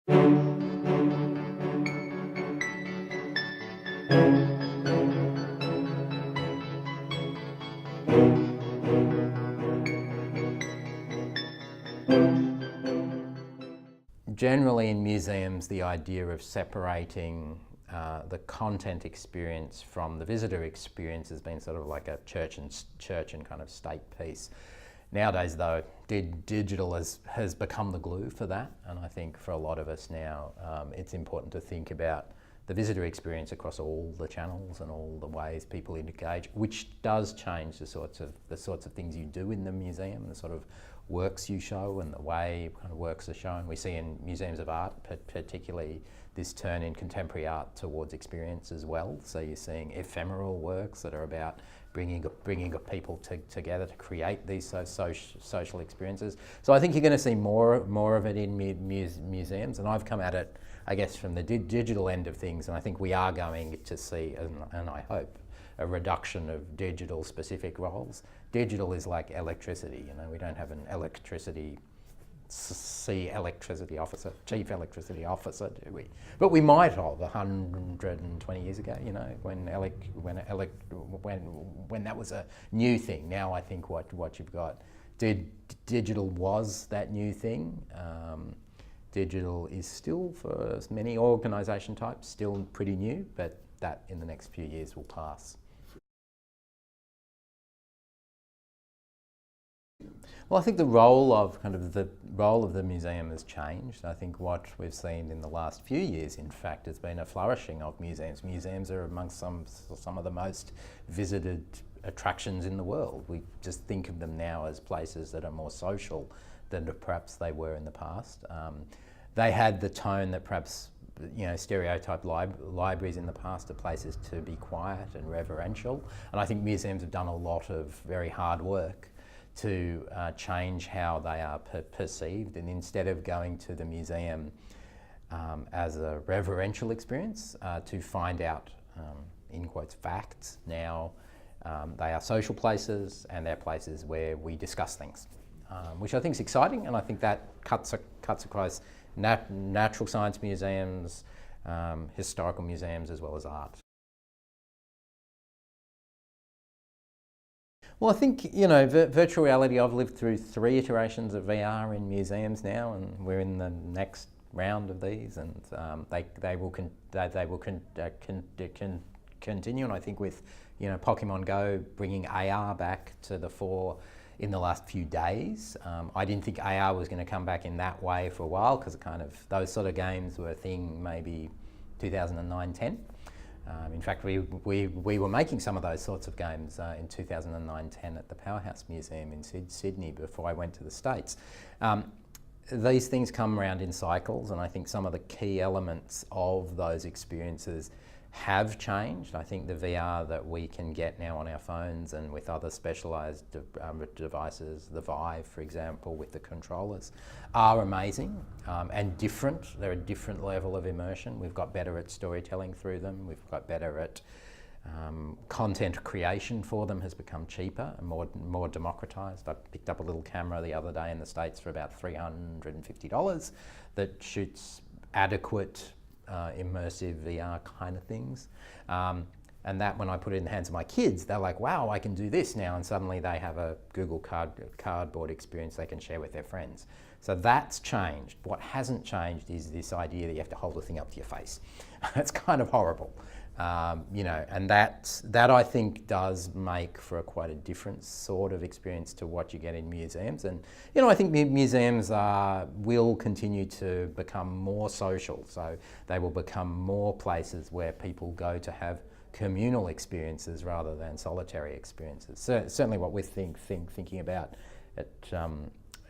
Generally in museums, the idea of separating the content experience from the visitor experience has been sort of like a church and kind of state piece. Nowadays, though, digital has become the glue for that, and I think for a lot of us now, it's important to think about the visitor experience across all the channels and all the ways people engage, which does change the sorts of things you do in the museum and the sort of works you show and the way kind of works are shown. We see in museums of art, particularly this turn in contemporary art towards experience as well. So you're seeing ephemeral works that are about bringing people together to create these social experiences. So I think you're going to see more of it in museums, and I've come at it, I guess, from the digital end of things, and I think we are going to see, and I hope, a reduction of digital specific roles. Digital is like electricity, you know, we don't have an chief electricity officer, do we? But we might have 120 years ago, you know, when that was a new thing. Now I think what you've got, digital was that new thing. Digital is still, for many organisation types, still pretty new, but that in the next few years will pass. Well, I think the role of the museum has changed. I think what we've seen in the last few years, in fact, has been a flourishing of museums. Museums are amongst some of the most visited attractions in the world. We just think of them now as places that are more social than perhaps they were in the past. They had the tone that perhaps, you know, stereotype libraries in the past are places to be quiet and reverential. And I think museums have done a lot of very hard work to change how they are perceived, and instead of going to the museum as a reverential experience to find out, in quotes, facts, now they are social places and they're places where we discuss things, which I think is exciting, and I think that cuts across natural science museums, historical museums, as well as art. Well, I think, you know, virtual reality, I've lived through 3 iterations of VR in museums now, and we're in the next round of these, and they will continue. And I think with, you know, Pokemon Go bringing AR back to the fore in the last few days. I didn't think AR was going to come back in that way for a while, because those sort of games were a thing maybe 2009-10. In fact, we were making some of those sorts of games in 2009-10 at the Powerhouse Museum in Sydney before I went to the States. These things come around in cycles, and I think some of the key elements of those experiences have changed. I think the VR that we can get now on our phones and with other specialised devices, the Vive, for example, with the controllers, are amazing and different. They're a different level of immersion. We've got better at storytelling through them. We've got better at content creation for them has become cheaper and more democratised. I picked up a little camera the other day in the States for about $350 that shoots adequate immersive VR kind of things. And that, when I put it in the hands of my kids, they're like, wow, I can do this now. And suddenly they have a Google Cardboard experience they can share with their friends. So that's changed. What hasn't changed is this idea that you have to hold the thing up to your face. That's kind of horrible. You know, and that I think does make for quite a different sort of experience to what you get in museums. And, you know, I think museums will continue to become more social. So they will become more places where people go to have communal experiences rather than solitary experiences. So, certainly what we're thinking about at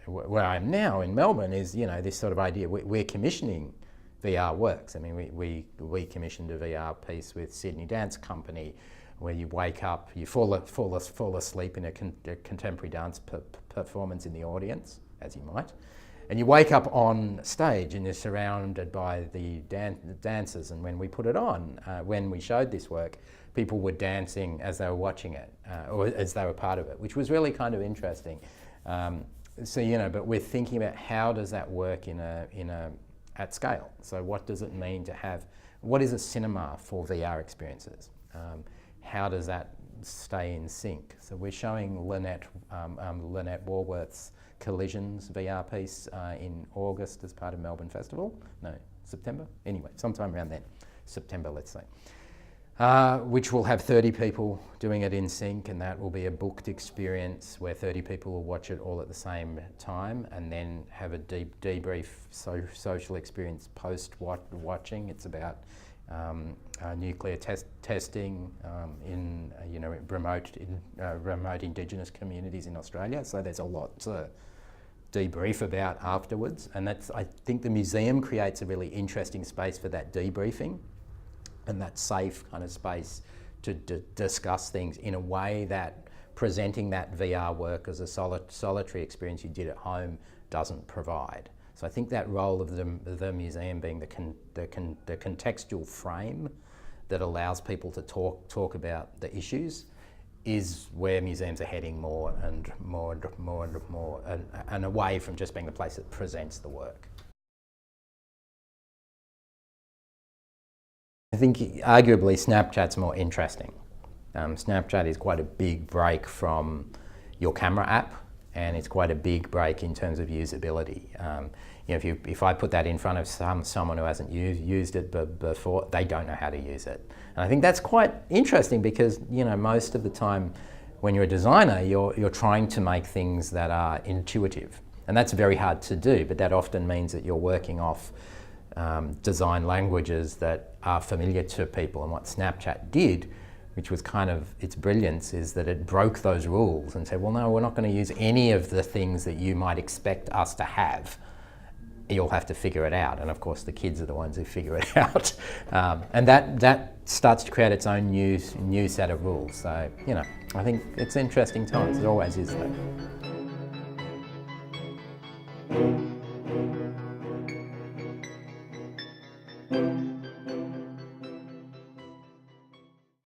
where I am now in Melbourne is, you know, this sort of idea. We're commissioning VR works. I mean, we commissioned a VR piece with Sydney Dance Company, where you wake up, you fall asleep in a contemporary dance performance in the audience, as you might, and you wake up on stage and you're surrounded by the dancers. And when we put it on, when we showed this work, people were dancing as they were watching it, or as they were part of it, which was really kind of interesting. So, you know, but we're thinking about how does that work in a at scale. So what does it mean to have, what is a cinema for VR experiences? How does that stay in sync? So we're showing Lynette Warworth's Collisions VR piece in August as part of Melbourne Festival. No, September? Anyway, sometime around then. September, let's say. Which will have 30 people doing it in sync, and that will be a booked experience where 30 people will watch it all at the same time and then have a debrief social experience post-watching. It's about nuclear testing in remote Indigenous communities in Australia. So there's a lot to debrief about afterwards, and that's, I think the museum creates a really interesting space for that debriefing and that safe kind of space to discuss things in a way that presenting that VR work as a solitary experience you did at home doesn't provide. So I think that role of the museum being the contextual frame that allows people to talk about the issues is where museums are heading more and more and away from just being the place that presents the work. I think arguably Snapchat's more interesting. Snapchat is quite a big break from your camera app, and it's quite a big break in terms of usability. If I put that in front of someone who hasn't used it before, they don't know how to use it. And I think that's quite interesting because most of the time when you're a designer, you're trying to make things that are intuitive, and that's very hard to do. But that often means that you're working off design languages that are familiar to people. And what Snapchat did, which was kind of its brilliance, is that it broke those rules and said, well, no, we're not going to use any of the things that you might expect us to have. You'll have to figure it out. And of course, the kids are the ones who figure it out. And that starts to create its own new set of rules. So, I think it's interesting times. It always is, though.